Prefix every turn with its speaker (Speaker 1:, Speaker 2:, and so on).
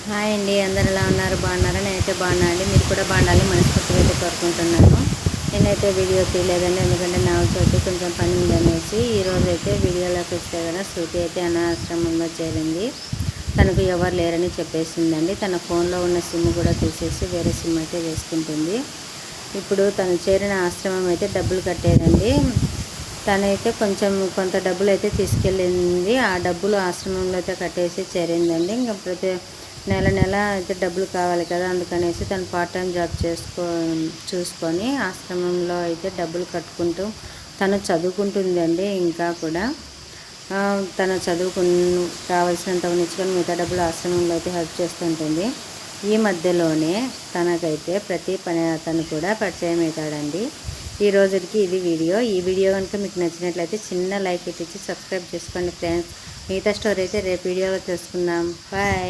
Speaker 1: Hi అండి, అందరు ఎలా ఉన్నారు? బాగున్నారా? నేనైతే బాగున్నా అండి. మీరు కూడా బాగుండాలి మనస్ఫూర్తిగా అయితే కోరుకుంటున్నాను. నేనైతే వీడియో తీయలేదండి, ఎందుకంటే నా వచ్చి కొంచెం పని ఉందనేసి. ఈరోజు అయితే వీడియోలోకి వస్తే కదా, శృతి అయితే అనాశ్రమంలో చేరింది. తనకు ఎవరు లేరని చెప్పేసిందండి. తన ఫోన్లో ఉన్న సిమ్ కూడా తీసేసి వేరే సిమ్ అయితే వేసుకుంటుంది. ఇప్పుడు తను చేరిన ఆశ్రమం అయితే డబ్బులు కట్టేదండి. తనైతే కొంత డబ్బులు అయితే తీసుకెళ్ళింది. ఆ డబ్బులు ఆశ్రమంలో అయితే కట్టేసి చేరిందండి. ఇంకా ప్రతి నెల అయితే డబ్బులు కావాలి కదా, అందుకనేసి తను పార్ట్ టైం జాబ్ చూసుకొని ఆశ్రమంలో అయితే డబ్బులు కట్టుకుంటూ తను చదువుకుంటుందండి. ఇంకా కూడా తను కావాల్సినంత ఉంచుకొని మిగతా డబ్బులు ఆశ్రమంలో అయితే హెల్ప్ చేస్తుంటుంది. ఈ మధ్యలోనే తనకైతే ప్రతి పని అతను కూడా పరిచయం అవుతాడండి. ఈ రోజుకి ఇది వీడియో. ఈ వీడియో కనుక మీకు నచ్చినట్లయితే చిన్న లైక్ ఇచ్చి సబ్స్క్రైబ్ చేసుకోండి ఫ్రెండ్స్. మిగతా స్టోరీ అయితే రేపు వీడియోలో తెలుసుకుందాం. బాయ్.